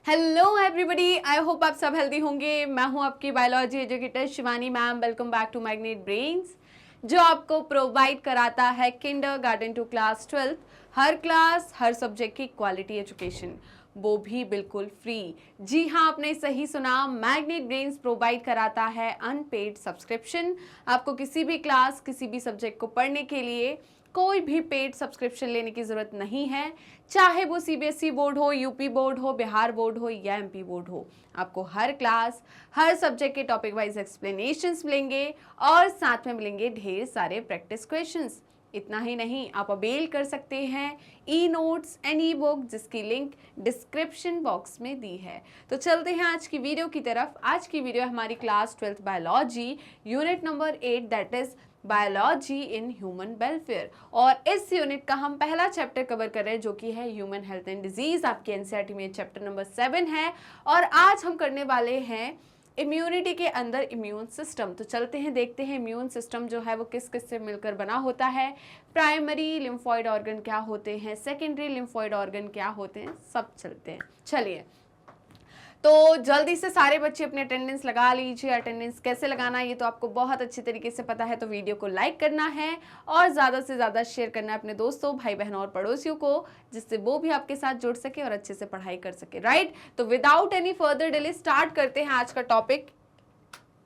Hello everybody, I hope आप सब healthy होंगे। मैं हूं आपकी biology educator Shivani ma'am. Welcome back to Magnet Brains, जो आपको प्रोवाइड कराता है किंडरगार्टन टू क्लास 12 हर क्लास हर सब्जेक्ट की क्वालिटी एजुकेशन, वो भी बिल्कुल फ्री। जी हाँ, आपने सही सुना, मैग्नेट ब्रेन्स प्रोवाइड कराता है अनपेड सब्सक्रिप्शन। आपको किसी भी क्लास किसी भी सब्जेक्ट को पढ़ने के लिए कोई भी पेड सब्सक्रिप्शन लेने की ज़रूरत नहीं है, चाहे वो सीबीएसई बोर्ड हो, यूपी बोर्ड हो, बिहार बोर्ड हो या एमपी बोर्ड हो। आपको हर क्लास हर सब्जेक्ट के टॉपिक वाइज एक्सप्लेनेशंस मिलेंगे और साथ में मिलेंगे ढेर सारे प्रैक्टिस क्वेश्चंस। इतना ही नहीं, आप अवेल कर सकते हैं e notes and E book, जिसकी लिंक डिस्क्रिप्शन बॉक्स में दी है। तो चलते हैं आज की वीडियो की तरफ। आज की वीडियो हमारी class 12th biology unit number 8 that is biology in human welfare, और इस यूनिट का हम पहला चैप्टर कवर कर रहे हैं जो कि है ह्यूमन हेल्थ एंड डिजीज। आपके एनसीईआरटी में चैप्टर नंबर 7 है और आज हम करने वाले हैं इम्यूनिटी के अंदर इम्यून सिस्टम। तो चलते हैं, देखते हैं इम्यून सिस्टम जो है वो किस किस से मिलकर बना होता है, प्राइमरी लिम्फॉइड ऑर्गन क्या होते हैं, सेकेंडरी लिम्फॉइड ऑर्गन क्या होते हैं, सब चलते हैं। चलिए, तो जल्दी से सारे बच्चे अपने अटेंडेंस लगा लीजिए। अटेंडेंस कैसे लगाना है ये तो आपको बहुत अच्छी तरीके से पता है, तो वीडियो को लाइक करना है और ज़्यादा से ज़्यादा शेयर करना है अपने दोस्तों, भाई बहनों और पड़ोसियों को, जिससे वो भी आपके साथ जुड़ सके और अच्छे से पढ़ाई कर सके। राइट, तो without any further delay start करते हैं आज का टॉपिक,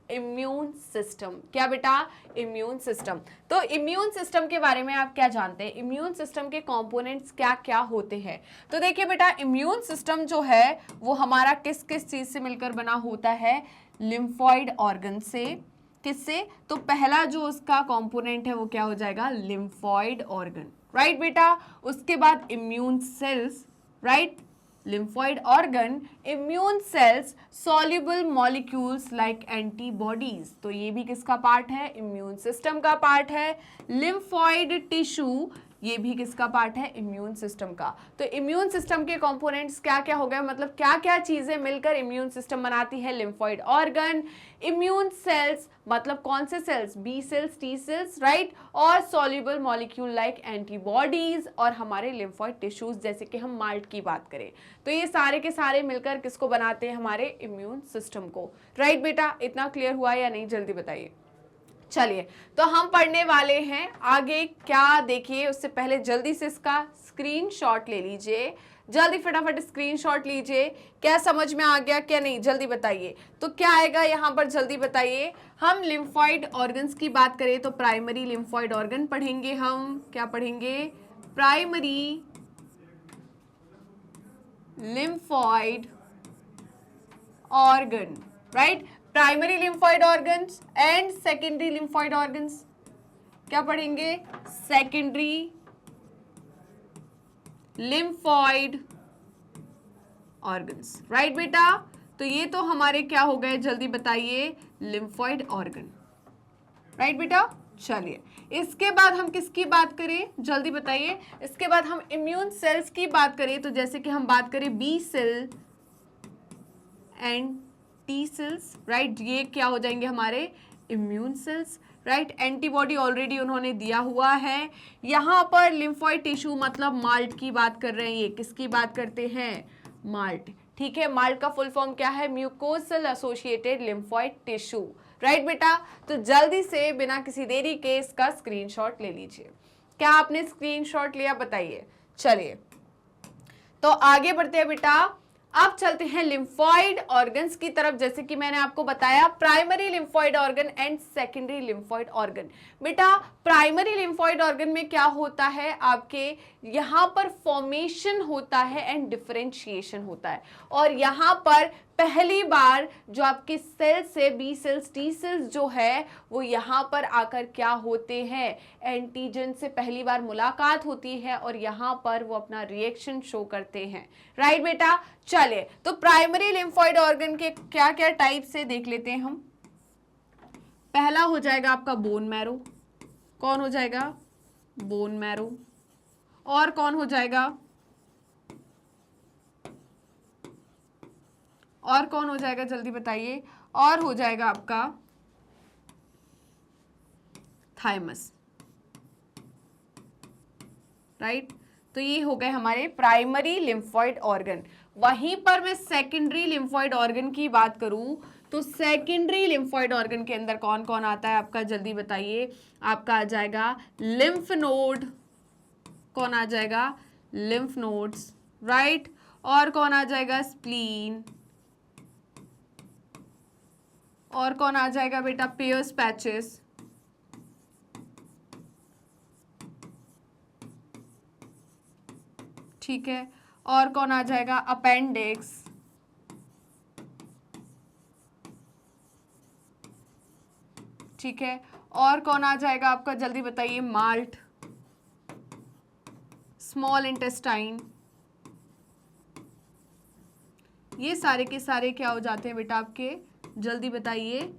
इम्यून सिस्टम। क्या बेटा? Immune system. तो इम्यून सिस्टम के बारे में आप क्या जानते हैं, इम्यून सिस्टम के कंपोनेंट्स क्या क्या होते हैं? तो देखिए बेटा, इम्यून सिस्टम जो है वो हमारा किस किस चीज से मिलकर बना होता है? लिम्फॉइड ऑर्गन से। किससे? तो पहला जो उसका कंपोनेंट है वो क्या हो जाएगा? Lymphoid organ. राइट बेटा, उसके बाद immune cells. Right, lymphoid organ, immune cells, soluble molecules like antibodies। तो ये भी किसका पार्ट है? इम्यून सिस्टम का पार्ट है। lymphoid tissue, ये भी किसका पार्ट है? इम्यून सिस्टम का। तो इम्यून सिस्टम के कंपोनेंट्स क्या क्या हो गए, मतलब क्या क्या चीजें मिलकर इम्यून सिस्टम बनाती है? लिम्फॉइड ऑर्गन, इम्यून सेल्स, मतलब कौन से cells? B cells, T cells, right, और सॉल्युबल मॉलिक्यूल लाइक एंटीबॉडीज, और हमारे लिम्फॉइड टिश्यूज, जैसे कि हम माल्ट की बात करें। तो ये सारे के सारे मिलकर किसको बनाते हैं? हमारे इम्यून सिस्टम को। राइट बेटा, इतना क्लियर हुआ या नहीं? जल्दी बताइए। चलिए, तो हम पढ़ने वाले हैं आगे क्या, देखिए उससे पहले जल्दी से इसका स्क्रीनशॉट ले लीजिए। जल्दी फटाफट स्क्रीनशॉट लीजिए। क्या समझ में आ गया क्या नहीं? जल्दी बताइए। तो क्या आएगा यहाँ पर? जल्दी बताइए। हम लिम्फॉइड ऑर्गन्स की बात करें तो प्राइमरी लिम्फॉइड ऑर्गन पढ़ेंगे हम। क्या पढ़ेंगे? Primary lymphoid organ. Right, primary lymphoid organs and secondary lymphoid organs. क्या पढ़ेंगे? Secondary lymphoid organs. राइट बेटा, तो ये तो हमारे क्या हो गए? जल्दी बताइए। Lymphoid organ. राइट बेटा, चलिए इसके बाद हम किसकी बात करें? जल्दी बताइए। इसके बाद हम इम्यून सेल्स की बात करें, तो जैसे कि हम बात करें B cell and T cells. Right, ये क्या हो जाएंगे? हमारे immune cells. Right, antibody already उन्होंने दिया हुआ है। यहाँ पर लिम्फॉइड टिश्यू मतलब माल्ट की बात कर रहे हैं। ये किसकी बात करते हैं? माल्ट। ठीक है, माल्ट का फुल फॉर्म क्या है? Mucosal associated lymphoid tissue. Right बेटा, तो जल्दी से बिना किसी देरी के इसका स्क्रीनशॉट ले लीजिए। क्या आपने स्क्रीनशॉट लिया? बताइए। चलिए, तो आगे बढ़ते हैं बेटा। अब चलते हैं लिम्फॉइड ऑर्गन्स की तरफ। जैसे कि मैंने आपको बताया, primary lymphoid organ and secondary lymphoid organ. बेटा, प्राइमरी लिम्फॉइड ऑर्गन में क्या होता है? आपके यहाँ पर फॉर्मेशन होता है एंड डिफरेंशिएशन होता है, और यहाँ पर पहली बार जो आपके सेल्स है, बी सेल्स, टी सेल्स जो है, वो यहाँ पर आकर क्या होते हैं? एंटीजन से पहली बार मुलाकात होती है और यहाँ पर वो अपना रिएक्शन शो करते हैं। राइट बेटा, चलिए तो प्राइमरी लिम्फॉइड ऑर्गन के क्या क्या टाइप से देख लेते हैं हम। पहला हो जाएगा आपका बोन मैरो। कौन हो जाएगा? Bone marrow. और कौन हो जाएगा? और कौन हो जाएगा? जल्दी बताइए। और हो जाएगा आपका थाइमस। राइट, तो ये हो गए हमारे प्राइमरी लिम्फॉइड ऑर्गन। वहीं पर मैं सेकेंडरी लिम्फोइड ऑर्गन की बात करूं तो सेकेंडरी लिम्फोइड ऑर्गन के अंदर कौन कौन आता है आपका, जल्दी बताइए। आपका आ जाएगा लिम्फ नोड, कौन आ जाएगा, लिम्फ नोड्स, राइट। और कौन आ जाएगा, स्प्लीन। और कौन आ जाएगा बेटा, पियर्स पैचेस। ठीक है। और कौन आ जाएगा, अपेंडिक्स। ठीक है। और कौन आ जाएगा आपका, जल्दी बताइए, माल्ट, स्मॉल इंटेस्टाइन। ये सारे के सारे क्या हो जाते हैं बेटा आपके, जल्दी बताइए,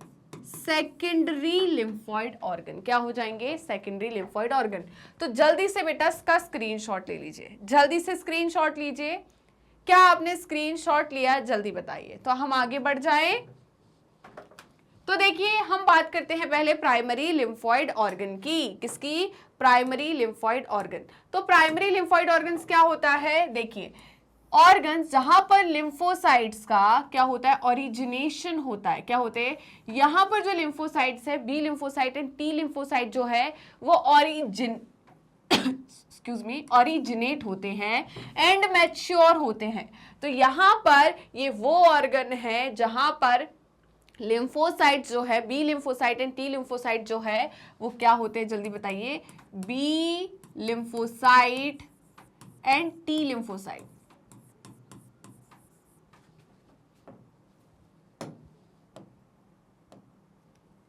सेकेंडरी लिम्फोइड ऑर्गन। क्या हो जाएंगे, सेकेंडरी लिम्फोइड ऑर्गन। तो जल्दी से बेटा इसका स्क्रीनशॉट ले लीजिए, जल्दी से स्क्रीनशॉट लीजिए। क्या आपने स्क्रीनशॉट लिया, जल्दी बताइए, तो हम आगे बढ़ जाएं। तो देखिए हम बात करते हैं पहले प्राइमरी लिम्फोइड ऑर्गन की, किसकी, प्राइमरी लिम्फोइड ऑर्गन। तो प्राइमरी लिम्फोइड ऑर्गन्स क्या होता है, देखिए ऑर्गन्स जहां पर लिम्फोसाइट्स का क्या होता है, ओरिजिनेशन होता है। क्या होते हैं, यहां पर जो लिम्फोसाइट्स है, B lymphocyte and T lymphocyte जो है वो ओरिजिनेट होते हैं एंड मैच्योर होते हैं। तो यहां पर ये वो ऑर्गन है जहां पर लिम्फोसाइट जो है, B lymphocyte and T lymphocyte जो है वो क्या होते हैं, जल्दी बताइए, B lymphocyte and T lymphocyte.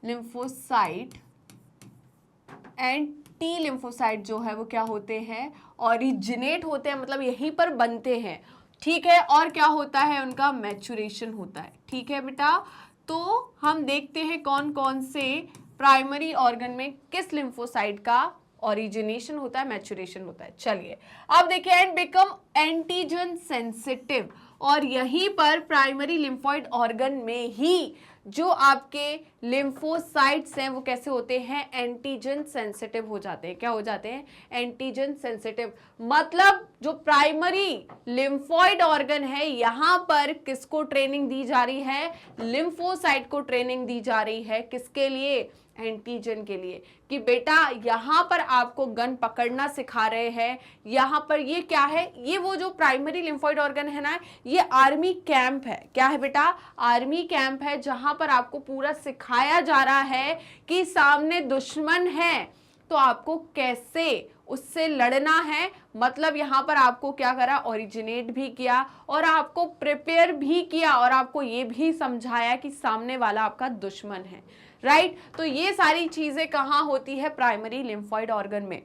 Lymphocyte and T lymphocyte जो है वो क्या होते हैं, ओरिजिनेट होते हैं, मतलब यहीं पर बनते हैं। ठीक है। और क्या होता है, उनका मैच्योरेशन होता है। ठीक है बेटा। तो हम देखते हैं कौन कौन से प्राइमरी ऑर्गन में किस लिम्फोसाइट का ओरिजिनेशन होता है, मैच्योरेशन होता है। चलिए अब देखिए, एंड बिकम एंटीजन सेंसिटिव। और यहीं पर प्राइमरी लिम्फोइड ऑर्गन में ही जो आपके लिम्फोसाइट्स हैं वो कैसे होते हैं, एंटीजन सेंसिटिव हो जाते हैं। क्या हो जाते हैं, एंटीजन सेंसिटिव। मतलब जो प्राइमरी लिम्फोइड ऑर्गन है यहां पर किसको ट्रेनिंग दी जा रही है, लिम्फोसाइट को ट्रेनिंग दी जा रही है, किसके लिए, एंटीजन के लिए, कि बेटा यहां पर आपको गन पकड़ना सिखा रहे हैं। यहां पर ये क्या है, ये वो जो प्राइमरी लिम्फोइड ऑर्गन है ना, ये आर्मी कैंप है। क्या है बेटा, आर्मी कैंप है, जहां पर आपको पूरा सिखाया जा रहा है कि सामने दुश्मन है तो आपको कैसे उससे लड़ना है। मतलब यहां पर आपको क्या करा, ओरिजिनेट भी किया और आपको प्रिपेयर भी किया और आपको ये भी समझाया कि सामने वाला आपका दुश्मन है, राइट। तो ये सारी चीजें कहाँ होती है, प्राइमरी लिम्फोइड ऑर्गन में।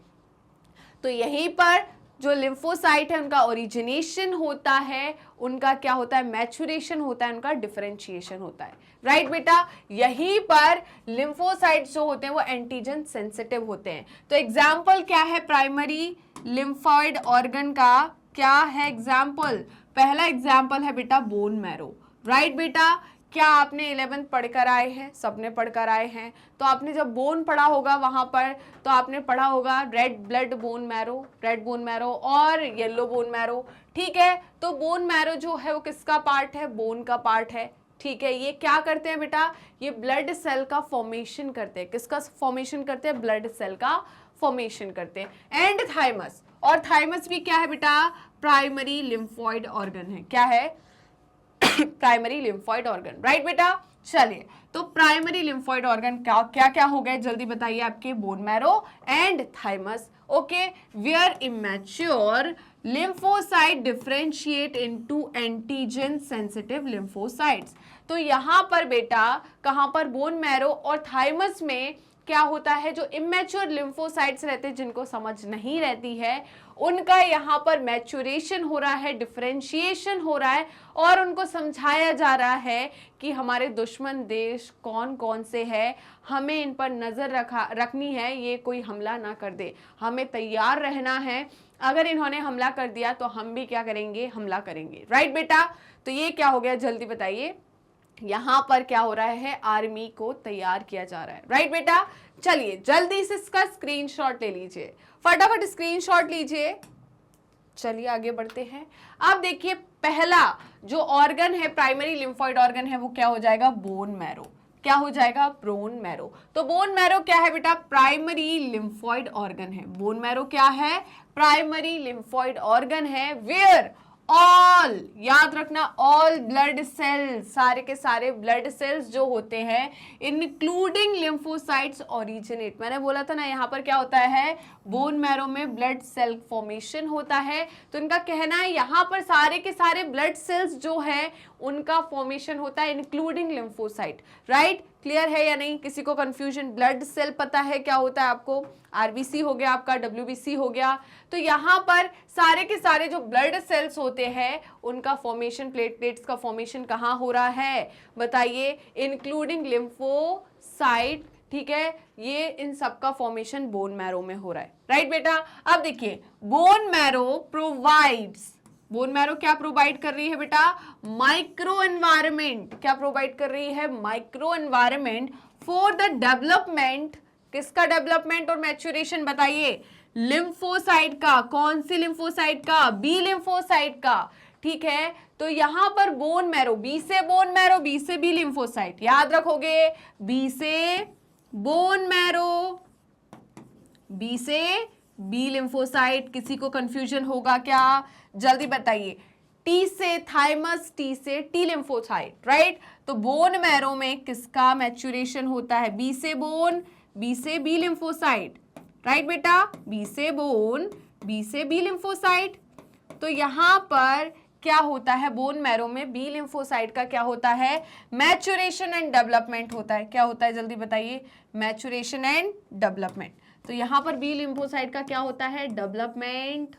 तो यहीं पर जो लिम्फोसाइट है उनका ओरिजिनेशन होता है, उनका क्या होता है, मैच्योरेशन होता है, उनका डिफरेंशिएशन होता है, राइट बेटा। यहीं पर लिम्फोसाइट्स जो होते हैं वो एंटीजन सेंसिटिव होते हैं। तो एग्जाम्पल क्या है प्राइमरी लिम्फोइड ऑर्गन का, क्या है एग्जाम्पल, पहला एग्जाम्पल है बेटा बोन मैरो, राइट बेटा। क्या आपने 11th पढ़कर आए हैं, सबने पढ़कर आए हैं। तो आपने जब बोन पढ़ा होगा वहां पर, तो आपने पढ़ा होगा red blood bone marrow, red bone marrow और येलो बोन मैरो। ठीक है। तो बोन मैरो जो है वो किसका पार्ट है, बोन का पार्ट है। ठीक है। ये क्या करते हैं बेटा, ये ब्लड सेल का फॉर्मेशन करते हैं। किसका फॉर्मेशन करते हैं, ब्लड सेल का फॉर्मेशन करते हैं। एंड थाइमस, और थाइमस भी क्या है बेटा, प्राइमरी लिम्फोइड ऑर्गन है। क्या है, प्राइमरी लिम्फोइड ऑर्गन, राइट बेटा। चलिए तो प्राइमरी लिम्फोइड ऑर्गन क्या क्या क्या हो गए, जल्दी बताइए, आपके bone marrow and thymus. Okay. Where immature lymphocyte differentiate into antigen sensitive lymphocytes. तो यहां पर बेटा कहां पर, बोन मैरो और थाइमस में क्या होता है, जो इमेच्योर लिम्फोसाइट्स रहते हैं, जिनको समझ नहीं रहती है, उनका यहाँ पर मैच्योरेशन हो रहा है, डिफरेंशिएशन हो रहा है और उनको समझाया जा रहा है कि हमारे दुश्मन देश कौन कौन से हैं, हमें इन पर नज़र रखनी है, ये कोई हमला ना कर दे, हमें तैयार रहना है। अगर इन्होंने हमला कर दिया तो हम भी क्या करेंगे, हमला करेंगे, राइट बेटा। तो ये क्या हो गया, जल्दी बताइए, यहां पर क्या हो रहा है, आर्मी को तैयार किया जा रहा है, राइट बेटा। चलिए जल्दी से इसका स्क्रीनशॉट ले लीजिए, फटाफट स्क्रीनशॉट लीजिए। चलिए आगे बढ़ते हैं। अब देखिए पहला जो ऑर्गन है, प्राइमरी लिम्फोइड ऑर्गन है, वो क्या हो जाएगा? Bone marrow. क्या हो जाएगा? Bone marrow. तो बोन मैरो क्या है बेटा? प्राइमरी लिम्फोइड ऑर्गन है। बोन मैरो क्या है? प्राइमरी लिम्फोइड ऑर्गन है। वेयर ऑल, याद रखना, ऑल ब्लड सेल्स, सारे के सारे ब्लड सेल्स जो होते हैं इंक्लूडिंग लिम्फोसाइट्स ओरिजिनेट। मैंने बोला था ना यहाँ पर क्या होता है, बोन मैरो में ब्लड सेल फॉर्मेशन होता है। तो इनका कहना है यहाँ पर सारे के सारे ब्लड सेल्स जो है उनका फॉर्मेशन होता है इंक्लूडिंग लिम्फोसाइट। राइट, क्लियर है या नहीं? किसी को कंफ्यूजन? ब्लड सेल पता है क्या होता है आपको? आरबीसी हो गया आपका, डब्ल्यूबीसी हो गया। तो यहाँ पर सारे के सारे जो ब्लड सेल्स होते हैं उनका फॉर्मेशन, प्लेटलेट्स का फॉर्मेशन कहाँ हो रहा है बताइए? Including lymphocyte. ठीक है, ये इन सब का फॉर्मेशन बोन मैरो में हो रहा है। राइट बेटा, अब देखिए bone marrow provides, bone marrow क्या प्रोवाइड कर रही है बेटा? Micro environment. क्या प्रोवाइड कर रही है? Micro environment for the development. किसका डेवलपमेंट और मैच्योरेशन बताइए? लिम्फोसाइट का। कौन सी लिम्फोसाइट का? बी लिम्फोसाइट का। ठीक है, तो यहां पर बोन मैरो, बी से बोन मैरो, बी से बी लिम्फोसाइट, याद रखोगे, बी से बोन मैरो, बी से बी लिम्फोसाइट। किसी को कंफ्यूजन होगा क्या? जल्दी बताइए। टी से थाइमस, टी से टी लिम्फोसाइट। राइट, तो बोन मैरो में किसका मैच्योरेशन होता है? बी से बोन, बी से बी लिम्फोसाइट। राइट बेटा, बी से बोन, बी से बी लिम्फोसाइट। तो यहां पर क्या होता है? बोन मैरो में बी लिम्फोसाइट का क्या होता है? मैच्योरेशन एंड डेवलपमेंट होता है। क्या होता है जल्दी बताइए? Maturation and development. तो यहां पर बी लिम्फोसाइट का क्या होता है? डेवलपमेंट,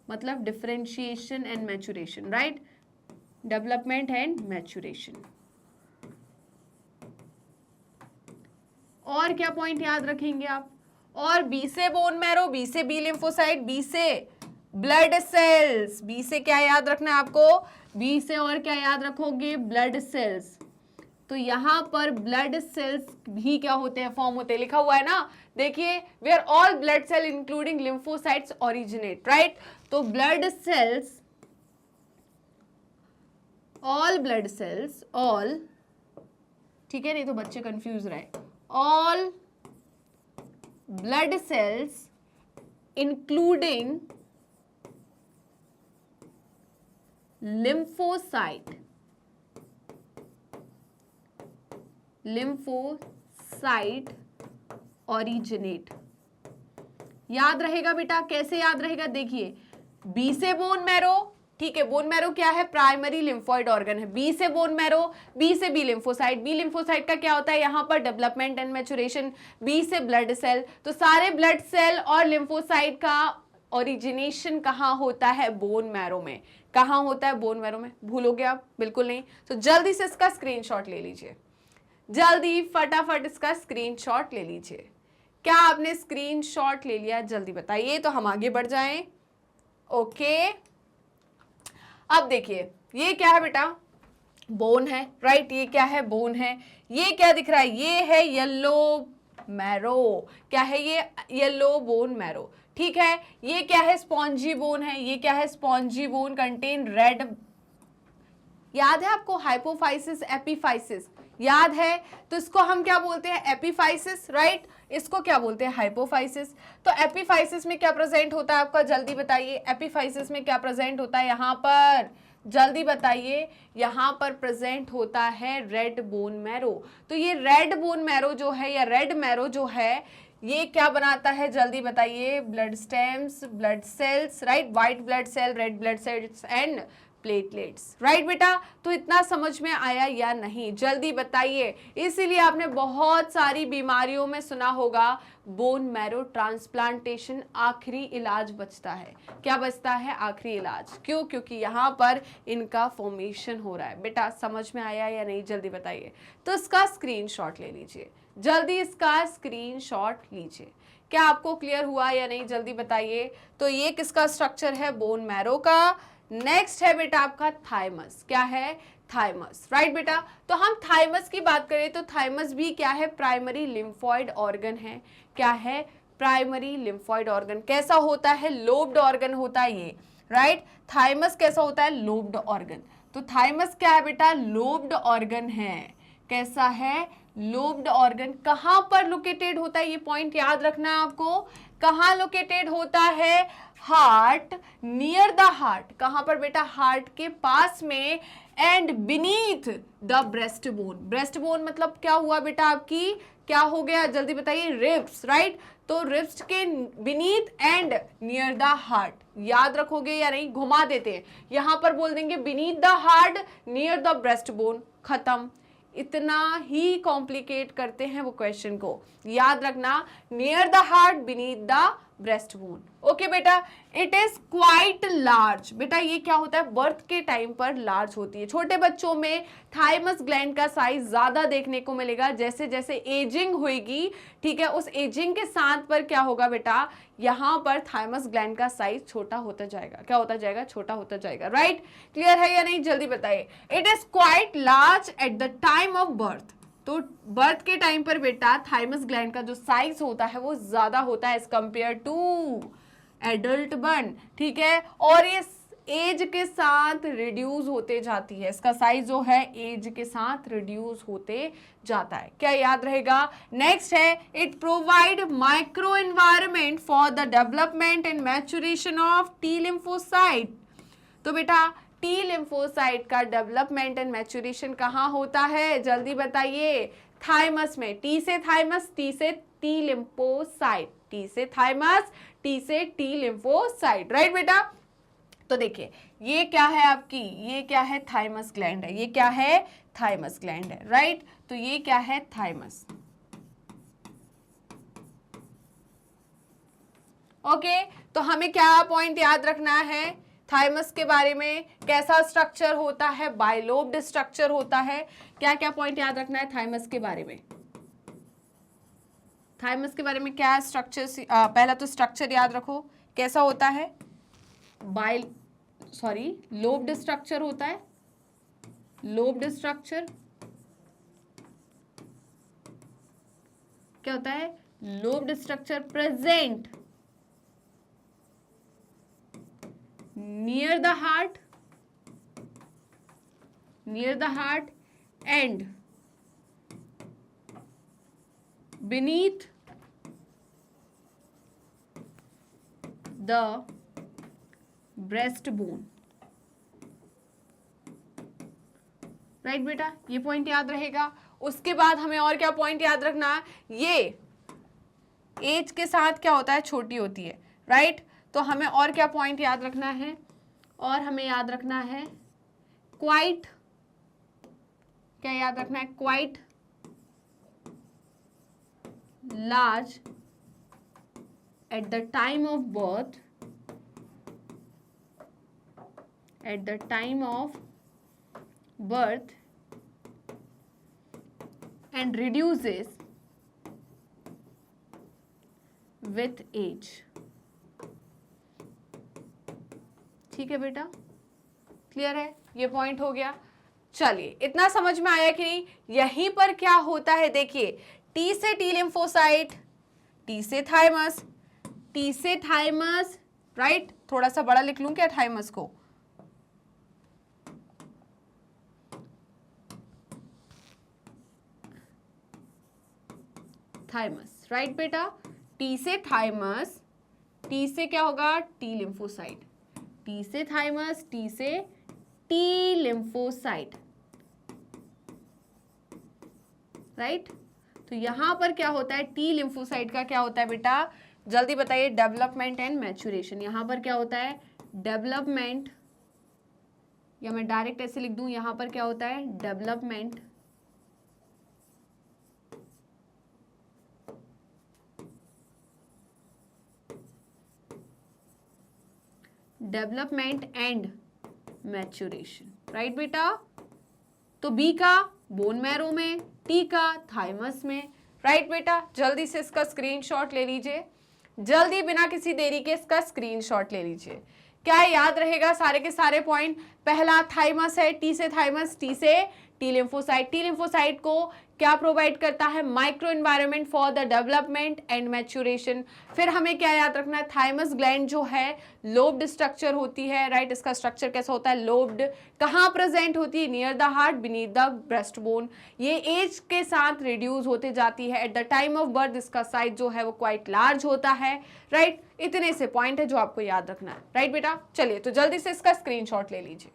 मतलब differentiation and maturation. Right, development and maturation. और क्या पॉइंट याद रखेंगे आप? और बी से बोन मैरो, बी से बी लिम्फोसाइट, बी से ब्लड सेल्स। बी से क्या याद रखना है आपको? बी से और क्या याद रखोगे? Blood cells. तो यहां पर ब्लड सेल्स भी क्या होते हैं? फॉर्म होते हैं। लिखा हुआ है ना, देखिए, where all blood cell including lymphocytes originate. Right, तो blood cells, all blood cells, all, ठीक है, नहीं तो बच्चे कंफ्यूज रहे। All blood cells including lymphocyte originate। याद रहेगा बेटा? कैसे याद रहेगा? देखिए, बी से बोन मैरो, ठीक है, बोन मैरो क्या है? प्राइमरी लिम्फोइड ऑर्गन है। बी से बोन मैरो, बी से बी लिम्फोसाइट। बी लिम्फोसाइट का क्या होता है यहाँ पर? Development and maturation. बी से ब्लड सेल। तो सारे ब्लड सेल और लिम्फोसाइट का ओरिजिनेशन कहाँ होता है? बोन मैरो में। कहाँ होता है? बोन मैरो में। भूलोगे आप? बिल्कुल नहीं। तो जल्दी से इसका स्क्रीनशॉट ले लीजिए, जल्दी फटाफट इसका स्क्रीनशॉट ले लीजिए। क्या आपने स्क्रीनशॉट ले लिया? जल्दी बताइए तो हम आगे बढ़ जाएं। ओके, अब देखिए, ये क्या है बेटा? बोन है। राइट, ये क्या है? बोन है। ये क्या दिख रहा है? ये है येलो मैरो। क्या है ये? Yellow bone marrow. ठीक है, ये क्या है? स्पॉन्जी बोन है। ये क्या है? Spongy bone contain red. याद है आपको हाइपोफाइसिस, एपिफाइसिस? याद है? तो इसको हम क्या बोलते हैं? एपिफाइसिस। राइट, इसको क्या बोलते हैं? हाइपोफाइसिस। तो एपिफाइसिस में क्या प्रेजेंट होता है आपका? जल्दी बताइए। एपिफाइसिस में क्या प्रेजेंट होता है यहाँ पर? जल्दी बताइए। यहाँ पर प्रेजेंट होता है रेड बोन मैरो। तो ये रेड बोन मैरो जो है, या रेड मैरो जो है, ये क्या बनाता है? जल्दी बताइए। Blood stems, blood cells. Right, white blood cell, red blood cells and platelets. Right बेटा, तो इतना समझ में आया या नहीं? जल्दी बताइए। इसीलिए आपने बहुत सारी बीमारियों में सुना होगा बोन मैरो ट्रांसप्लांटेशन आखिरी इलाज बचता है। क्या बचता है? आखिरी इलाज। क्यों? क्योंकि यहाँ पर इनका फॉर्मेशन हो रहा है। बेटा समझ में आया या नहीं? जल्दी बताइए। तो इसका स्क्रीनशॉट ले लीजिए, जल्दी इसका स्क्रीनशॉट लीजिए। क्या आपको क्लियर हुआ या नहीं? जल्दी बताइए। तो ये किसका स्ट्रक्चर है? बोन मैरो का। नेक्स्ट है बेटा आपका थाइमस। क्या है? थाइमस। राइट बेटा, तो हम थाइमस की बात करें तो थाइमस भी क्या है? प्राइमरी लिम्फोइड ऑर्गन है। क्या है? Primary lymphoid organ. कैसा होता है? लोब्ड ऑर्गन होता है ये, राइट। थाइमस कैसा होता है? Lobed organ. तो थाइमस क्या है बेटा? लोब्ड ऑर्गन है। कैसा है? Lobed organ. कहां पर लोकेटेड होता है? ये पॉइंट याद रखना है आपको। कहां लोकेटेड होता है? Heart, near the heart. कहां पर बेटा? हार्ट के पास में। And beneath the breast bone. Breast bone मतलब क्या हुआ बेटा? आपकी क्या हो गया? जल्दी बताइए। Ribs, right. तो रिब्स के beneath and near the heart. याद रखोगे या नहीं? घुमा देते हैं, यहां पर बोल देंगे beneath the heart, near the breast bone, खत्म। इतना ही कॉम्प्लिकेट करते हैं वो क्वेश्चन को। याद रखना, near the heart, beneath the breast bone. Okay बेटा, इट इज क्वाइट लार्ज। बेटा ये क्या होता है? बर्थ के टाइम पर लार्ज होती है। छोटे बच्चों में थाइमस ग्लैंड का साइज ज्यादा देखने को मिलेगा। जैसे जैसे एजिंग होगी, ठीक है, उस एजिंग के साथ पर क्या होगा बेटा? यहां पर थाइमस ग्लैंड का साइज छोटा होता जाएगा। क्या होता जाएगा? छोटा होता जाएगा, राइट। क्लियर है या नहीं? जल्दी बताइए। It is quite large at the time of birth. तो बर्थ के टाइम पर बेटा थाइमस ग्लैंड का जो साइज होता है वो ज्यादा होता है as compare to adult one, ठीक है। और ये एज के साथ रिड्यूस होते जाती है। इसका साइज जो है एज के साथ रिड्यूस होते जाता है। क्या याद रहेगा? नेक्स्ट है, it provide micro environment for the development and maturation of T lymphocyte. तो बेटा टी लिम्फोसाइट का डेवलपमेंट एंड मैच्योरेशन कहाँ होता है? जल्दी बताइए। थाइमस में। टी से थाइमस, टी से टी लिम्फोसाइट, टी से थाइमस, टी से टी लिम्फोसाइट, राइट बेटा। तो देखिए ये क्या है आपकी? ये क्या है? थाइमस ग्लैंड है। ये क्या है? थाइमस ग्लैंड है, राइट। तो ये क्या है? थाइमस। ओके, तो हमें क्या पॉइंट याद रखना है थाइमस के बारे में? कैसा स्ट्रक्चर होता है? बाइलोब्ड स्ट्रक्चर होता है। क्या क्या पॉइंट याद रखना है थाइमस के बारे में? थाइमस के बारे में क्या स्ट्रक्चर? पहला तो स्ट्रक्चर याद रखो। कैसा होता है? लोब्ड स्ट्रक्चर होता है। लोब्ड स्ट्रक्चर क्या होता है? Lobed structure present near the heart and beneath the breastbone, right बेटा। ये पॉइंट याद रहेगा। उसके बाद हमें और क्या पॉइंट याद रखना है? ये एज के साथ क्या होता है? छोटी होती है, राइट। तो हमें और क्या पॉइंट याद रखना है? और हमें याद रखना है क्वाइट। क्या याद रखना है? Quite large at the time of birth, at the time of birth and reduces with age. ठीक है बेटा, क्लियर है? ये पॉइंट हो गया। चलिए, इतना समझ में आया कि नहीं? यहीं पर क्या होता है देखिए, टी से टी लिम्फोसाइट, टी से थाइमस, टी से थाइमस, राइट। थोड़ा सा बड़ा लिख लूं क्या थाइमस को? थाइमस, राइट बेटा। टी से थाइमस, टी से क्या होगा? टी लिम्फोसाइट, टी से थाइमस, टी से टी लिम्फोसाइट, राइट। तो यहां पर क्या होता है? टी लिम्फोसाइट का क्या होता है बेटा? जल्दी बताइए। Development and maturation. यहां पर क्या होता है? डेवलपमेंट, या मैं डायरेक्ट ऐसे लिख दूं, यहां पर क्या होता है? डेवलपमेंट एंड मैच्योरेशन, राइट बेटा। तो बी का बोन मैरो में, टी का थाइमस में, राइट बेटा। जल्दी से इसका स्क्रीनशॉट ले लीजिए, जल्दी बिना किसी देरी के इसका स्क्रीनशॉट ले लीजिए। क्या याद रहेगा सारे के सारे पॉइंट? पहला थाइमस है, टी से थाइमस, टी से टी लिम्फोसाइट को क्या प्रोवाइड करता है? Micro environment for the development and maturation. फिर हमें क्या याद रखना है? थाइमस ग्लैंड जो है लोब्ड स्ट्रक्चर होती है, राइट। इसका स्ट्रक्चर कैसा होता है? लोब्ड। कहाँ प्रेजेंट होती है? Near the heart, beneath the breast bone. ये एज के साथ रिड्यूस होते जाती है। Eight the time of birth इसका साइज जो है वो क्वाइट लार्ज होता है, राइट। इतने से पॉइंट है जो आपको याद रखना है, राइट बेटा। चलिए तो जल्दी से इसका स्क्रीनशॉट ले लीजिए।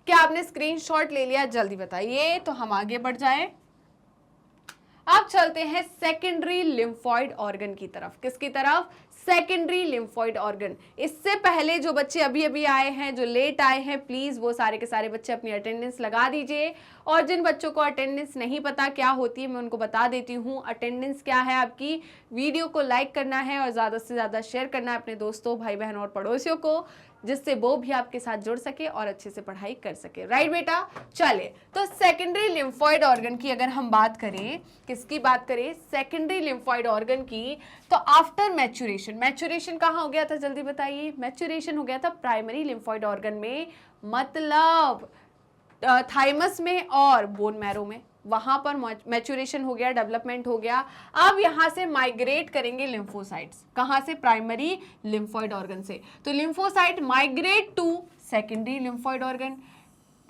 क्या आपने स्क्रीनशॉट ले लिया? जल्दी बताइए तो हम आगे बढ़ जाएं। अब चलते हैं सेकेंडरी लिम्फॉइड ऑर्गन की तरफ। किसकी तरफ? Secondary lymphoid organ. इससे पहले जो बच्चे अभी अभी आए हैं, जो लेट आए हैं, प्लीज वो सारे के सारे बच्चे अपनी अटेंडेंस लगा दीजिए। और जिन बच्चों को अटेंडेंस नहीं पता क्या होती है, मैं उनको बता देती हूँ। अटेंडेंस क्या है आपकी? वीडियो को लाइक करना है और ज़्यादा से ज़्यादा शेयर करना है अपने दोस्तों, भाई बहन और पड़ोसियों को, जिससे वो भी आपके साथ जुड़ सके और अच्छे से पढ़ाई कर सके, राइट बेटा। चलिए तो सेकेंडरी लिम्फॉइड ऑर्गन की अगर हम बात करें, किसकी बात करें? सेकेंडरी लिम्फॉइड ऑर्गन की। तो आफ्टर मैच्योरेशन कहाँ हो गया था? जल्दी बताइए। मैच्योरेशन हो गया था प्राइमरी लिम्फॉइड ऑर्गन में, मतलब थाइमस में और बोन मैरो में। वहां पर मैच्योरेशन हो गया, डेवलपमेंट हो गया। अब यहां से माइग्रेट करेंगे लिम्फोसाइट्स। कहां से? प्राइमरी लिम्फॉइड ऑर्गन से। तो lymphocyte migrate to secondary lymphoid organ.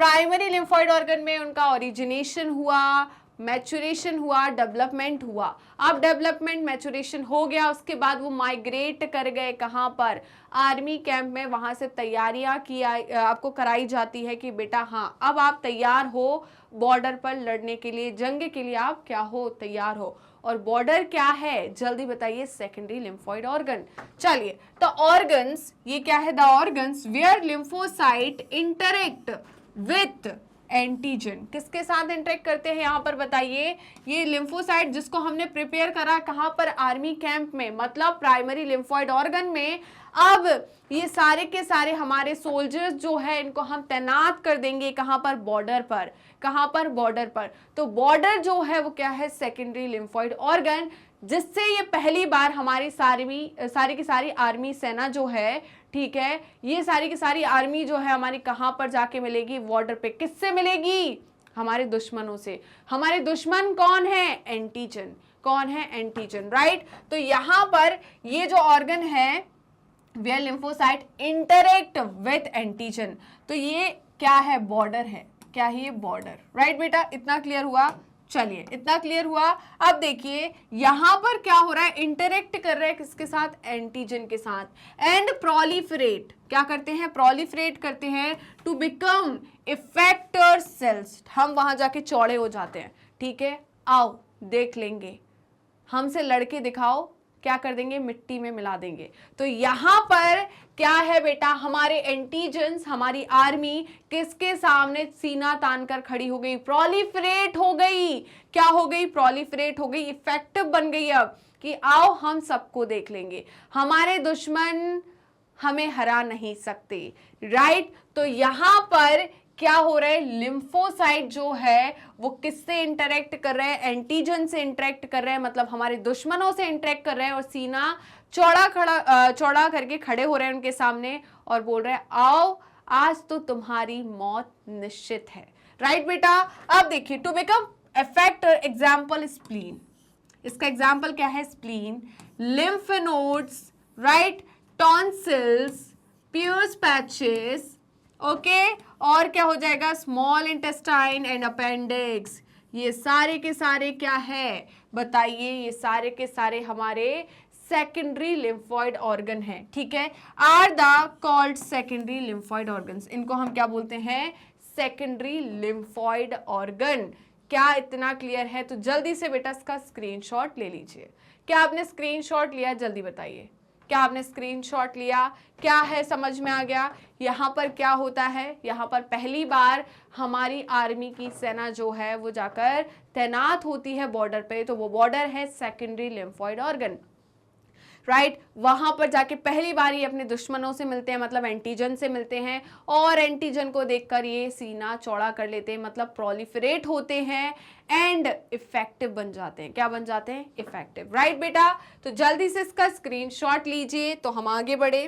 Primary lymphoid organ में उनका ओरिजिनेशन हुआ, मैच्योरेशन हुआ, डेवलपमेंट हुआ। अब डेवलपमेंट मैच्योरेशन हो गया, उसके बाद वो माइग्रेट कर गए कहाँ पर? आर्मी कैंप में। वहां से तैयारियां की आपको कराई जाती है कि बेटा हाँ अब आप तैयार हो बॉर्डर पर लड़ने के लिए, जंग के लिए आप क्या हो? तैयार हो। और बॉर्डर क्या है? जल्दी बताइए। Secondary lymphoid organ. चलिए तो ऑर्गन्स, ये क्या है? The organs where lymphocyte interact with antigen. किसके साथ इंटरेक्ट करते हैं यहाँ पर बताइए? ये लिम्फोसाइट जिसको हमने प्रिपेयर करा कहाँ पर? आर्मी कैंप में, मतलब प्राइमरी लिम्फॉइड ऑर्गन में। अब ये सारे के सारे हमारे सोल्जर्स जो है इनको हम तैनात कर देंगे कहाँ पर? बॉर्डर पर। कहाँ पर? बॉर्डर पर। तो बॉर्डर जो है वो क्या है? सेकेंडरी लिम्फॉइड ऑर्गन, जिससे ये पहली बार हमारी सारी की सारी आर्मी सेना जो है, ठीक है, ये सारी की सारी आर्मी जो है हमारी कहां पर जाके मिलेगी? बॉर्डर पे। किससे मिलेगी? हमारे दुश्मनों से। हमारे दुश्मन कौन है? एंटीजन। कौन है? Antigen, right. तो यहां पर ये जो ऑर्गन है where lymphocyte interact with antigen, तो ये क्या है? बॉर्डर है। क्या है ये? बॉर्डर, राइट बेटा। इतना क्लियर हुआ? चलिए इतना क्लियर हुआ। अब देखिए यहां पर क्या हो रहा है? इंटरेक्ट कर रहे हैं किसके साथ? एंटीजन के साथ। एंड प्रोलिफरेट, क्या करते हैं? प्रोलिफरेट करते हैं टू बिकम इफेक्टर सेल्स। हम वहां जाके चौड़े हो जाते हैं, ठीक है। आओ देख लेंगे, हमसे लड़के दिखाओ, क्या कर देंगे? मिट्टी में मिला देंगे। तो यहां पर क्या है बेटा? हमारे एंटीजन्स, हमारी आर्मी किसके सामने सीना तानकर खड़ी हो गई? प्रोलिफरेट हो गई। क्या हो गई? प्रोलिफरेट हो गई, इफेक्टिव बन गई। अब कि आओ हम सबको देख लेंगे, हमारे दुश्मन हमें हरा नहीं सकते, राइट। तो यहां पर क्या हो रहा है? लिम्फोसाइट जो है वो किससे इंटरेक्ट कर रहे हैं? एंटीजन से इंटरेक्ट कर रहे हैं, मतलब हमारे दुश्मनों से इंटरेक्ट कर रहे हैं। और सीना चौड़ा करके खड़े हो रहे हैं उनके सामने और बोल रहे हैं आओ आज तो तुम्हारी मौत निश्चित है, राइट बेटा। अब देखिए to become effector, example spleen. इसका एग्जाम्पल क्या है? Spleen, lymph nodes, right, tonsils, Peyer's patches, okay. और क्या हो जाएगा? Small intestine and appendix. ये सारे के सारे क्या है बताइए? ये सारे के सारे हमारे सेकेंडरी लिम्फॉइड ऑर्गन है, ठीक है। Are the called secondary lymphoid organs. इनको हम क्या बोलते हैं? Secondary lymphoid organ. क्या इतना क्लियर है? तो जल्दी से बेटा इसका स्क्रीनशॉट ले लीजिए। क्या आपने स्क्रीनशॉट लिया? जल्दी बताइए। क्या आपने स्क्रीनशॉट लिया? क्या है समझ में आ गया? यहाँ पर क्या होता है? यहाँ पर पहली बार हमारी आर्मी की सेना जो है वो जाकर तैनात होती है बॉर्डर पे, तो वो बॉर्डर है सेकेंडरी लिम्फॉइड ऑर्गन, राइट। वहां पर जाके पहली बार ये अपने दुश्मनों से मिलते हैं, मतलब एंटीजन से मिलते हैं, और एंटीजन को देखकर ये सीना चौड़ा कर लेते हैं, मतलब प्रोलिफरेट होते हैं एंड इफेक्टिव बन जाते हैं। क्या बन जाते हैं? इफेक्टिव, राइट बेटा। तो जल्दी से इसका स्क्रीनशॉट लीजिए तो हम आगे बढ़े।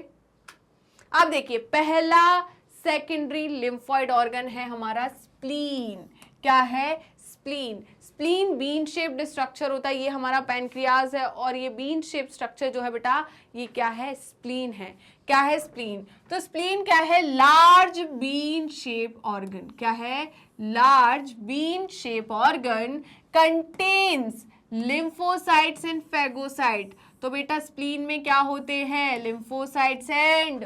अब देखिए पहला सेकेंडरी लिम्फॉइड ऑर्गन है हमारा स्प्लीन। क्या है? Spleen. Spleen bean shaped structure होता है, ये हमारा पैनक्रियाज है, और ये बीन शेप्ड स्ट्रक्चर जो है बेटा ये क्या है? स्प्लीन है। क्या है? स्प्लीन। तो स्प्लीन क्या है? Large bean shape organ. क्या है? Large bean shape organ contains lymphocytes and phagocyte. तो बेटा स्प्लीन में क्या होते हैं? Lymphocytes and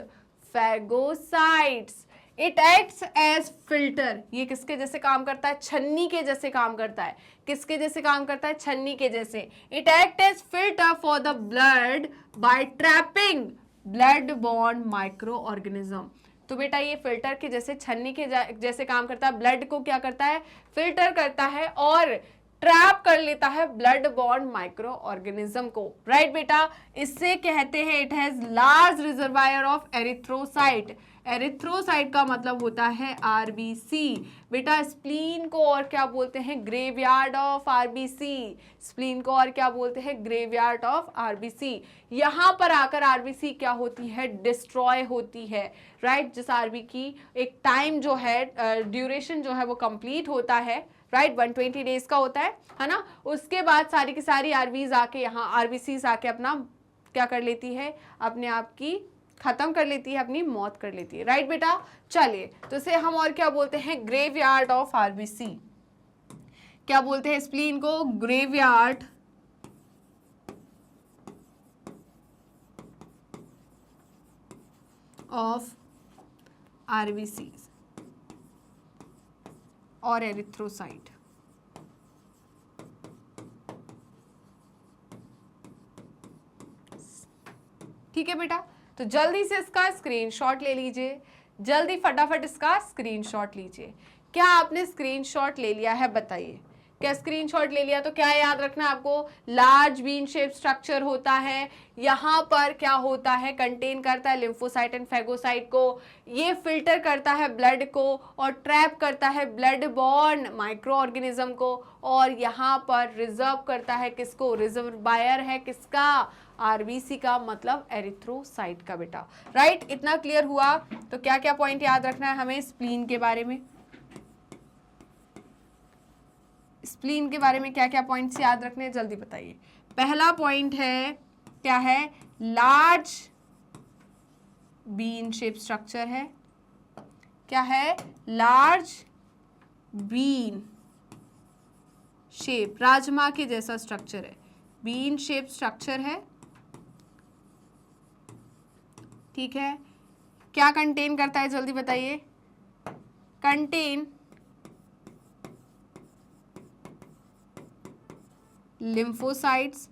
phagocytes. It acts as filter. ये किसके जैसे काम करता है? छन्नी के जैसे काम करता है। किसके जैसे काम करता है? छन्नी के जैसे। It act as filter for the blood by trapping blood borne microorganism. तो बेटा ये फिल्टर के जैसे, छन्नी के जैसे काम करता है। ब्लड को क्या करता है? फिल्टर करता है और ट्रैप कर लेता है ब्लड बॉर्न माइक्रो ऑर्गेनिज्म को। राइट बेटा, इससे कहते हैं it has large reservoir of erythrocyte. Erythrocyte का मतलब होता है आरबीसी। बेटा स्प्लीन को और क्या बोलते हैं? Graveyard of RBC. स्प्लीन को और क्या बोलते हैं? Graveyard of RBC. यहाँ पर आकर आरबीसी क्या होती है? डिस्ट्रॉय होती है। राइट, जिस आरबी की एक टाइम जो है, ड्यूरेशन जो है वो कंप्लीट होता है, राइट, 120 डेज का होता है ना। उसके बाद सारी की सारी आरबीज आके यहाँ, आरबीसीज आके अपना क्या कर लेती है? अपने आप की खत्म कर लेती है, अपनी मौत कर लेती है। राइट बेटा, चलिए, तो इसे हम और क्या बोलते हैं? Graveyard of RBC. क्या बोलते हैं स्प्लीन को? ग्रेवयार्ड ऑफ आरबीसी और एरिथ्रोसाइट। ठीक है बेटा, तो जल्दी से इसका स्क्रीनशॉट ले लीजिए, जल्दी फटाफट इसका स्क्रीनशॉट लीजिए। क्या आपने स्क्रीनशॉट ले लिया है? बताइए, क्या स्क्रीनशॉट ले लिया? तो क्या याद रखना है आपको? लार्ज बीन शेप स्ट्रक्चर होता है, यहाँ पर क्या होता है? कंटेन करता है लिम्फोसाइट एंड फेगोसाइट को। ये फिल्टर करता है ब्लड को और ट्रैप करता है ब्लड बॉर्न माइक्रो ऑर्गेनिज्म को, और यहाँ पर रिजर्व करता है किसको? रिजर्वायर है किसका? आरबीसी का, मतलब एरिथ्रोसाइट का बेटा। राइट, इतना क्लियर हुआ? तो क्या क्या पॉइंट याद रखना है हमें स्प्लीन के बारे में? स्प्लीन के बारे में क्या क्या पॉइंट्स याद रखने हैं, जल्दी बताइए। पहला पॉइंट है, क्या है? लार्ज बीन शेप स्ट्रक्चर है। क्या है? लार्ज बीन शेप, राजमा के जैसा स्ट्रक्चर है, बीन शेप स्ट्रक्चर है। ठीक है, क्या कंटेन करता है, जल्दी बताइए। Contain lymphocytes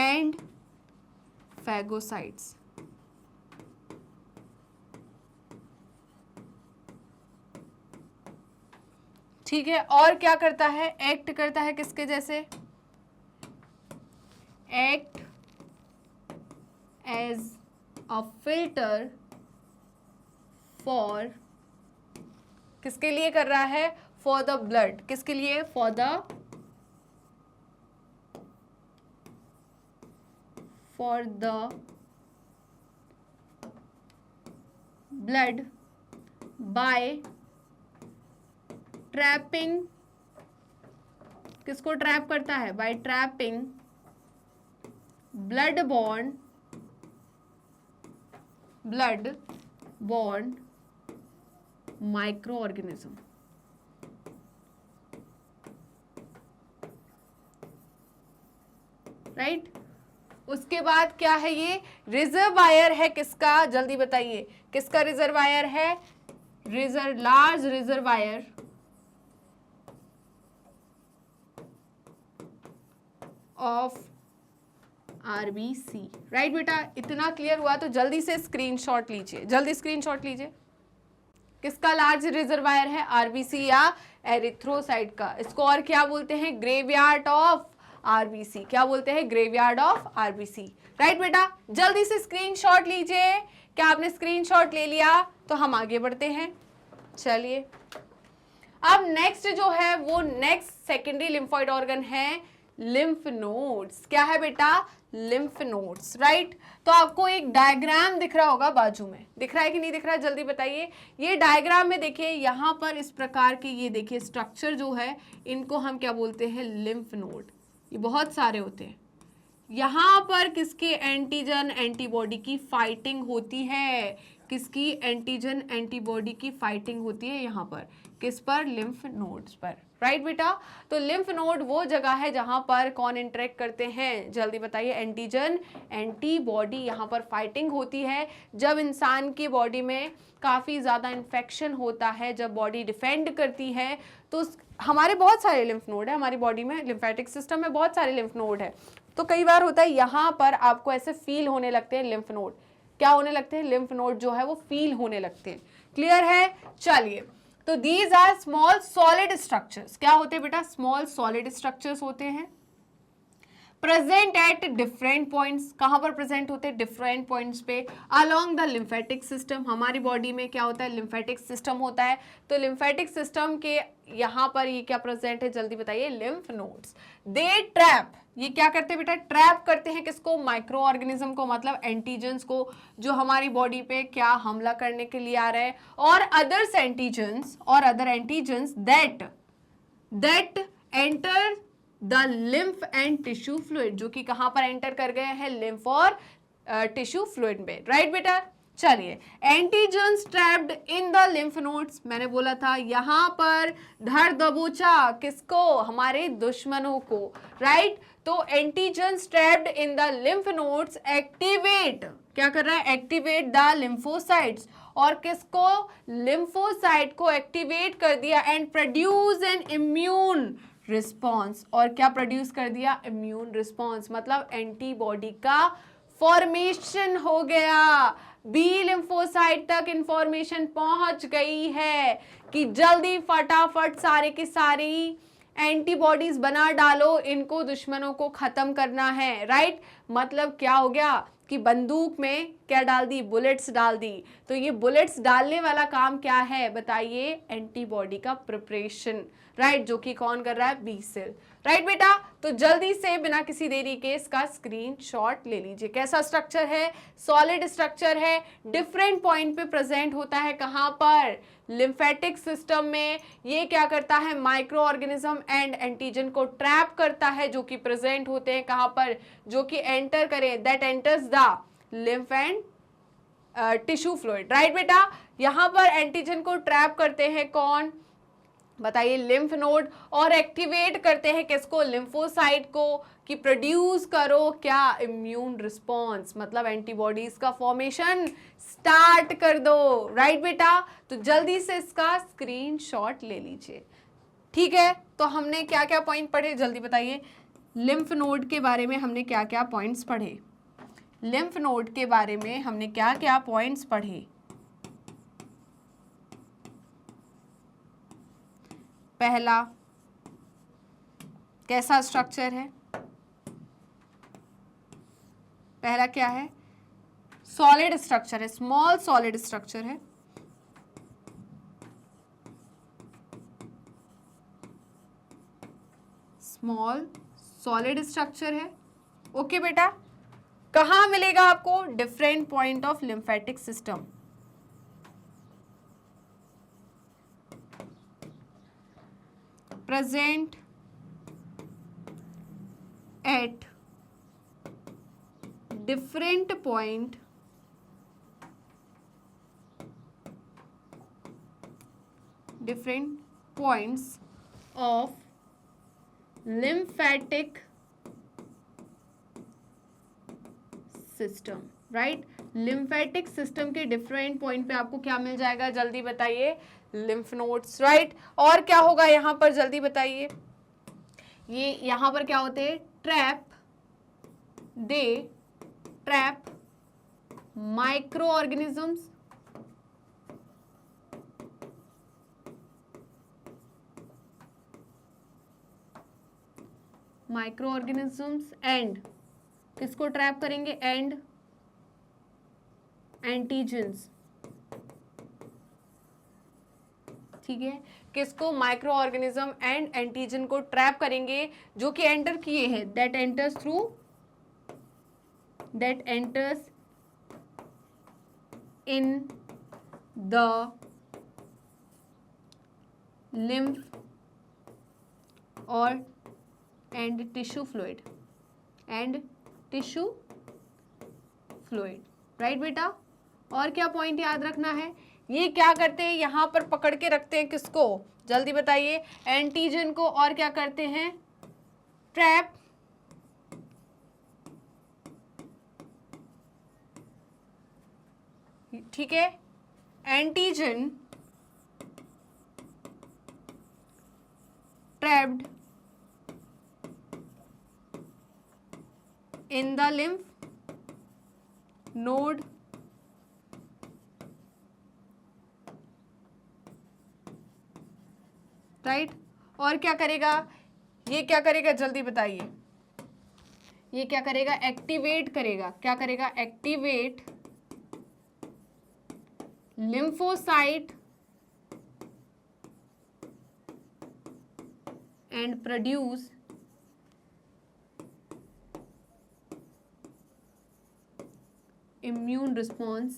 and phagocytes। ठीक है, और क्या करता है? एक्ट करता है किसके जैसे? Act as a filter for, किसके लिए कर रहा है? For the blood. किसके लिए? For the blood by trapping. किसको ट्रैप करता है? By trapping blood borne microorganism. Right, उसके बाद क्या है? ये रिजर्वायर है किसका? जल्दी बताइए, किसका रिजर्वायर है? Large reservoir of RBC. Right बेटा, इतना क्लियर हुआ? तो जल्दी से स्क्रीनशॉट लीजिए, जल्दी स्क्रीनशॉट लीजिए। किसका लार्ज रिजर्वायर है? आरबीसी या एरिथ्रोसाइट का। इसको और क्या बोलते हैं? Graveyard of RBC. क्या बोलते हैं? Graveyard of RBC. राइट बेटा, जल्दी से स्क्रीनशॉट लीजिए। क्या आपने स्क्रीनशॉट ले लिया? तो हम आगे बढ़ते हैं। चलिए, अब नेक्स्ट जो है वो नेक्स्ट सेकेंडरी लिम्फॉइड ऑर्गन है लिम्फ नोड्स। क्या है बेटा? Lymph nodes, right. तो आपको एक डायग्राम दिख रहा होगा बाजू में, दिख रहा है कि नहीं दिख रहा है, जल्दी बताइए। ये डायग्राम में देखिए, यहाँ पर इस प्रकार के ये देखिए स्ट्रक्चर जो है, इनको हम क्या बोलते हैं, लिम्फ नोड। ये बहुत सारे होते हैं। यहाँ पर किसके एंटीजन एंटीबॉडी की फाइटिंग होती है, किसकी एंटीजन एंटीबॉडी की फाइटिंग होती है, यहाँ पर किस पर, लिम्फ नोड्स पर, राइट बेटा। तो लिम्फ नोड वो जगह है जहां पर कौन इंटरेक्ट करते हैं, जल्दी बताइए, एंटीजन एंटीबॉडी, यहाँ पर फाइटिंग होती है जब इंसान की बॉडी में काफ़ी ज़्यादा इन्फेक्शन होता है, जब बॉडी डिफेंड करती है। तो हमारे बहुत सारे लिम्फ नोड है हमारी बॉडी में, लिम्फेटिक सिस्टम में बहुत सारे लिम्फ नोड है। तो कई बार होता है यहाँ पर आपको ऐसे फील होने लगते हैं लिम्फ नोड, क्या होने लगते हैं, लिम्फ नोड जो है वो फील होने लगते हैं। क्लियर है, चलिए। तो these are small solid structures, क्या होते हैं बेटा, स्मॉल सॉलिड स्ट्रक्चर्स होते हैं, प्रेजेंट एट डिफरेंट पॉइंट्स। कहां पर प्रेजेंट होते हैं, डिफरेंट पॉइंट्स पे अलोंग द लिम्फेटिक सिस्टम। हमारी बॉडी में क्या होता है, लिम्फेटिक सिस्टम होता है। तो लिम्फेटिक सिस्टम के यहाँ पर ये क्या प्रेजेंट है, जल्दी बताइए, लिम्फ नोड्स। दे ट्रैप, ये क्या करते हैं बेटा, ट्रैप करते हैं किसको, माइक्रो ऑर्गेनिज्म को, मतलब एंटीजेंस को, जो हमारी बॉडी पे क्या हमला करने के लिए आ रहे हैं, और अदर्स एंटीजेंस, और other antigens that enter the lymph and tissue fluid, जो कि कहां पर एंटर कर गए हैं, लिम्फ और टिश्यू फ्लूइड में, राइट बेटा। चलिए, antigens trapped in the lymph nodes, मैंने बोला था यहां पर धर दबोचा किसको, हमारे दुश्मनों को, राइट। तो antigens trapped in the lymph nodes activate, क्या कर रहा है, एक्टिवेट द लिम्फोसाइट्स, और किसको, लिम्फोसाइट को एक्टिवेट कर दिया, and produce an immune response, और क्या प्रोड्यूस कर दिया, इम्यून रिस्पॉन्स, मतलब एंटीबॉडी का फॉर्मेशन हो गया। बी लिम्फोसाइट तक इंफॉर्मेशन पहुंच गई है कि जल्दी फटाफट सारे की सारी एंटीबॉडीज बना डालो, इनको दुश्मनों को खत्म करना है, राइट। मतलब क्या हो गया कि बंदूक में क्या डाल दी, बुलेट्स डाल दी। तो ये बुलेट्स डालने वाला काम क्या है बताइए, एंटीबॉडी का प्रिपरेशन, राइट, जो कि कौन कर रहा है, बी सेल, राइट बेटा। तो जल्दी से बिना किसी देरी के इसका स्क्रीनशॉट ले लीजिए। कैसा स्ट्रक्चर है, सॉलिड स्ट्रक्चर है, डिफरेंट पॉइंट पे प्रेजेंट होता है, कहां पर, लिम्फेटिक सिस्टम में। ये क्या करता है, माइक्रो ऑर्गेनिज्म एंड एंटीजन को ट्रैप करता है, जो कि प्रेजेंट होते हैं कहां पर, जो कि एंटर करें, that enters the lymph and tissue fluid, right बेटा। यहां पर एंटीजन को ट्रैप करते हैं कौन बताइए, लिम्फ नोड, और एक्टिवेट करते हैं किसको, लिम्फोसाइट को, कि प्रोड्यूस करो क्या, इम्यून रिस्पॉन्स, मतलब एंटीबॉडीज का फॉर्मेशन स्टार्ट कर दो, राइट बेटा। तो जल्दी से इसका स्क्रीनशॉट ले लीजिए, ठीक है। तो हमने क्या क्या पॉइंट पढ़े, जल्दी बताइए। लिम्फ नोड के बारे में हमने क्या क्या पॉइंट्स पढ़े, लिम्फ नोड के बारे में हमने क्या क्या पॉइंट्स पढ़े। पहला, कैसा स्ट्रक्चर है, पहला क्या है, सॉलिड स्ट्रक्चर है, स्मॉल सॉलिड स्ट्रक्चर है। स्मॉल सॉलिड स्ट्रक्चर है, ओके बेटा। कहां मिलेगा आपको, different point of lymphatic system, present at different points of lymphatic system, right. Lymphatic system के डिफरेंट पॉइंट पे आपको क्या मिल जाएगा, जल्दी बताइए, लिम्फ नोड्स, राइट। और क्या होगा यहां पर, जल्दी बताइए। ये यहां पर क्या होते हैं, trap, they trap micro organisms, micro organisms, and किसको ट्रैप करेंगे, एंड एंटीजेंस, ठीक है। किसको, माइक्रो ऑर्गेनिज्म एंड एंटीजन को ट्रैप करेंगे, जो कि एंटर किए हैं, that enters through that enters in the lymph or and tissue fluid right बेटा। और क्या पॉइंट याद रखना है, ये क्या करते हैं, यहां पर पकड़ के रखते हैं किसको, जल्दी बताइए, एंटीजन को, और क्या करते हैं, ट्रैप ठीक है, antigen trapped in the lymph node right. और क्या करेगा, ये क्या करेगा जल्दी बताइए, ये क्या करेगा, एक्टिवेट करेगा, क्या करेगा, activate lymphocyte and produce immune response,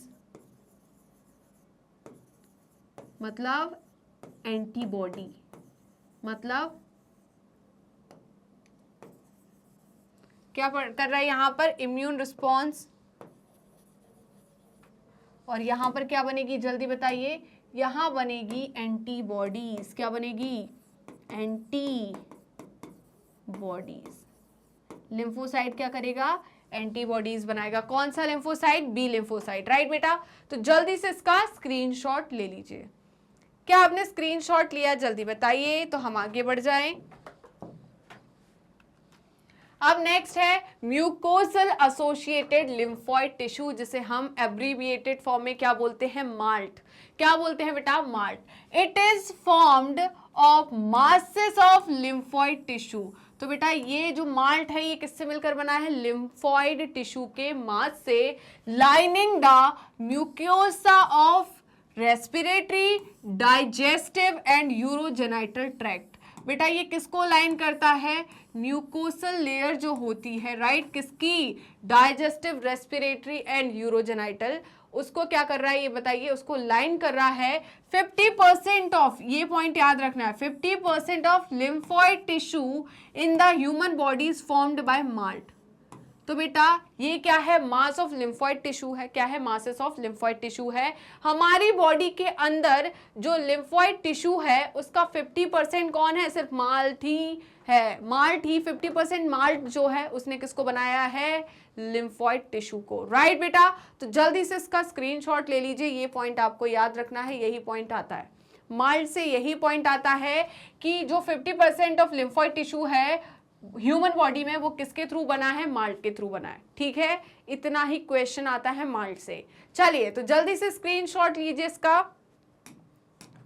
मतलब एंटीबॉडी, मतलब क्या कर रहा है यहां पर, इम्यून रिस्पॉन्स। और यहां पर क्या बनेगी जल्दी बताइए, यहां बनेगी एंटीबॉडीज, क्या बनेगी, एंटीबॉडीज। लिम्फोसाइट क्या करेगा, एंटीबॉडीज बनाएगा, कौन सा लिम्फोसाइट, बी लिम्फोसाइट, राइट बेटा। तो जल्दी से इसका स्क्रीनशॉट ले लीजिए। क्या आपने स्क्रीनशॉट लिया जल्दी बताइए, तो हम आगे बढ़ जाएं। अब नेक्स्ट है म्यूकोसल एसोसिएटेड लिम्फोइड टिश्यू, जिसे हम एब्रीविएटेड फॉर्म में क्या बोलते हैं, माल्ट। क्या बोलते हैं बेटा, malt. It is formed of masses of lymphoid tissue. तो बेटा ये जो माल्ट है ये किससे मिलकर बना है, लिम्फोइड टिश्यू के मास से, lining the mucosa of respiratory, digestive and urogenital tract. बेटा ये किसको लाइन करता है, म्यूकोसल लेयर जो होती है, राइट, किसकी, डाइजेस्टिव, रेस्पिरेटरी एंड यूरोजेनाइटल, उसको क्या कर रहा है ये बताइए, उसको लाइन कर रहा है। 50% ऑफ, ये पॉइंट याद रखना है, 50% of lymphoid tissue in the human body is formed by malt. तो बेटा ये क्या है, मास ऑफ लिम्फोइड टिश्यू है, क्या है, मासेस ऑफ लिम्फोइड टिश्यू है। हमारी बॉडी के अंदर जो लिम्फोइड टिश्यू है उसका 50% कौन है, सिर्फ माल्ट ही है, माल्ट ही 50% माल्ट जो है उसने किसको बनाया है, लिम्फोइड टिश्यू को, राइट बेटा। तो जल्दी से इसका स्क्रीनशॉट ले लीजिए, ये पॉइंट आपको याद रखना है, यही पॉइंट आता है माल्ट से, यही पॉइंट आता है कि जो 50% ऑफ लिम्फोइड टिश्यू है ह्यूमन बॉडी में वो किसके थ्रू बना है, माल्ट के थ्रू बना है, ठीक है। इतना ही क्वेश्चन आता है माल्ट से। चलिए तो जल्दी से स्क्रीनशॉट लीजिए इसका,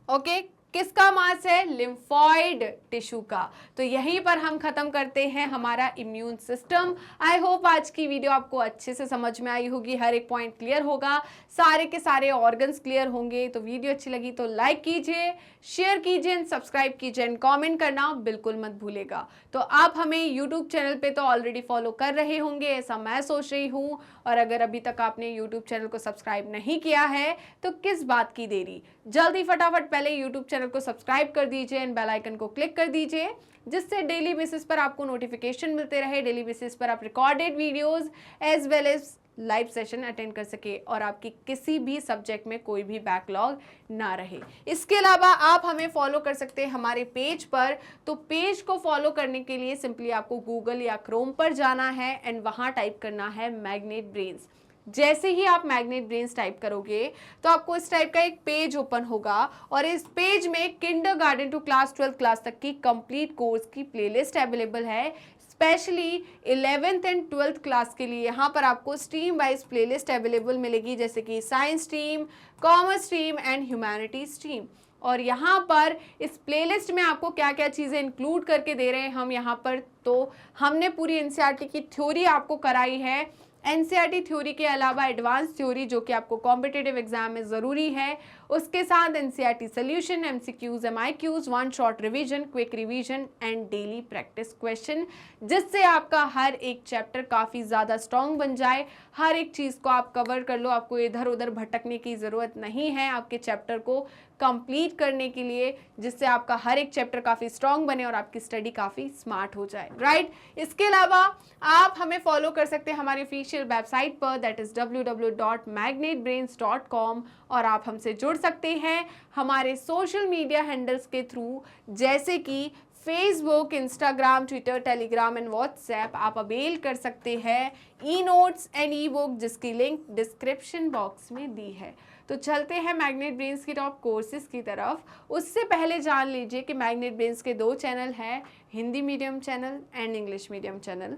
ओके। किसका मास है, लिम्फोइड टिश्यू का। तो यहीं पर हम खत्म करते हैं हमारा इम्यून सिस्टम। आई होप आज की वीडियो आपको अच्छे से समझ में आई होगी, हर एक पॉइंट क्लियर होगा, सारे के सारे ऑर्गन्स क्लियर होंगे। तो वीडियो अच्छी लगी तो लाइक कीजिए, शेयर कीजिए, सब्सक्राइब कीजिए एंड कमेंट करना बिल्कुल मत भूलेगा। तो आप हमें यूट्यूब चैनल पे तो ऑलरेडी फॉलो कर रहे होंगे, ऐसा मैं सोच रही हूँ, और अगर अभी तक आपने यूट्यूब चैनल को सब्सक्राइब नहीं किया है तो किस बात की देरी, जल्दी फटाफट पहले यूट्यूब चैनल को सब्सक्राइब कर दीजिए एंड बेल आइकन को क्लिक कर दीजिए, जिससे डेली बेसिस पर आपको नोटिफिकेशन मिलते रहे, डेली बेसिस पर आप recorded videos as well as live session attend कर सके और आपकी किसी भी सब्जेक्ट में कोई भी बैकलॉग ना रहे। इसके अलावा आप हमें फॉलो कर सकते हैं हमारे पेज पर। तो पेज को फॉलो करने के लिए सिंपली आपको गूगल या क्रोम पर जाना है एंड वहां टाइप करना है मैग्नेट ब्रेन्स। जैसे ही आप मैग्नेट ब्रेन्स टाइप करोगे तो आपको इस टाइप का एक पेज ओपन होगा और इस पेज में किंडरगार्टन टू क्लास 12 क्लास तक की कंप्लीट कोर्स की प्लेलिस्ट अवेलेबल है। Specially 11th and 12th class के लिए यहाँ पर आपको स्ट्रीम वाइज प्लेलिस्ट अवेलेबल मिलेगी, जैसे कि science stream, commerce stream and humanity stream. और यहाँ पर इस प्लेलिस्ट में आपको क्या क्या चीज़ें इंक्लूड करके दे रहे हैं हम यहाँ पर, तो हमने पूरी एनसीईआरटी की थ्योरी आपको कराई है, एनसीईआरटी थ्योरी के अलावा एडवांस थ्योरी जो कि आपको कॉम्पिटिटिव एग्जाम में ज़रूरी है, उसके साथ NCERT solution, MCQs, MIQs, one shot revision, quick revision and daily practice question, जिससे आपका हर एक चैप्टर काफ़ी ज़्यादा स्ट्रॉन्ग बन जाए, हर एक चीज़ को आप कवर कर लो, आपको इधर उधर भटकने की ज़रूरत नहीं है आपके चैप्टर को कंप्लीट करने के लिए, जिससे आपका हर एक चैप्टर काफ़ी स्ट्रॉन्ग बने और आपकी स्टडी काफ़ी स्मार्ट हो जाए, राइट। इसके अलावा आप हमें फॉलो कर सकते हैं हमारी ऑफिशियल वेबसाइट पर, दैट इज़ www.magnetbrains.com, और आप हमसे जुड़ सकते हैं हमारे सोशल मीडिया हैंडल्स के थ्रू, जैसे कि Facebook, Instagram, Twitter, Telegram and WhatsApp. आप अवेल कर सकते हैं e notes and E book, जिसकी लिंक डिस्क्रिप्शन बॉक्स में दी है। तो चलते हैं मैग्नेट ब्रेन्स की टॉप कोर्सेज की तरफ। उससे पहले जान लीजिए कि मैग्नेट ब्रेन्स के 2 चैनल हैं, Hindi medium channel and English medium channel.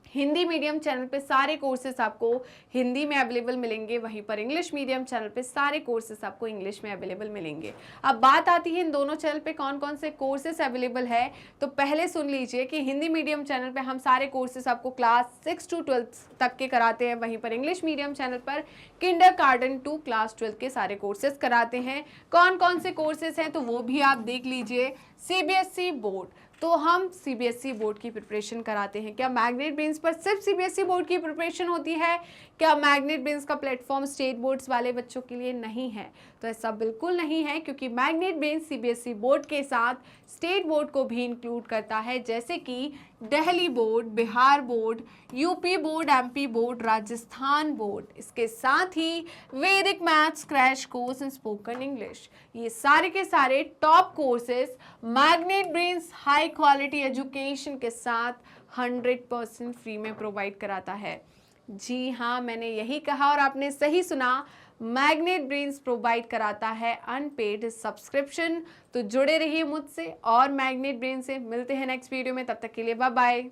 Hindi medium channel पे सारे कोर्सेस आपको हिंदी में अवेलेबल मिलेंगे, वहीं पर इंग्लिश मीडियम चैनल पे सारे कोर्सेस आपको इंग्लिश में अवेलेबल मिलेंगे। अब बात आती है इन दोनों चैनल पे कौन कौन से कोर्सेस अवेलेबल है, तो पहले सुन लीजिए कि हिंदी मीडियम चैनल पे हम सारे कोर्सेस आपको क्लास 6 to 12 तक के कराते हैं, वहीं पर इंग्लिश मीडियम चैनल पर किंडरगार्टन टू क्लास 12 के सारे कोर्सेज कराते हैं। कौन कौन से कोर्सेज हैं तो वो भी आप देख लीजिए। सीबीएसई बोर्ड, तो हम सीबीएसई बोर्ड की प्रिपरेशन कराते हैं। क्या मैग्नेट ब्रेन्स पर सिर्फ सीबीएसई बोर्ड की प्रिपरेशन होती है? क्या मैग्नेट ब्रेन्स का प्लेटफॉर्म स्टेट बोर्ड्स वाले बच्चों के लिए नहीं है? तो ऐसा बिल्कुल नहीं है, क्योंकि मैग्नेट ब्रेन्स सीबीएसई बोर्ड के साथ स्टेट बोर्ड को भी इंक्लूड करता है, जैसे कि Delhi board, Bihar board, UP board, MP board, Rajasthan board. इसके साथ ही वैदिक maths crash course and spoken English, ये सारे के सारे top courses magnet brains high quality education के साथ 100% फ्री में प्रोवाइड कराता है। जी हाँ, मैंने यही कहा और आपने सही सुना, मैग्नेट ब्रेन्स प्रोवाइड कराता है अनपेड सब्सक्रिप्शन। तो जुड़े रहिए मुझसे और मैग्नेट ब्रेन से। मिलते हैं नेक्स्ट वीडियो में, तब तक के लिए बाय बाय।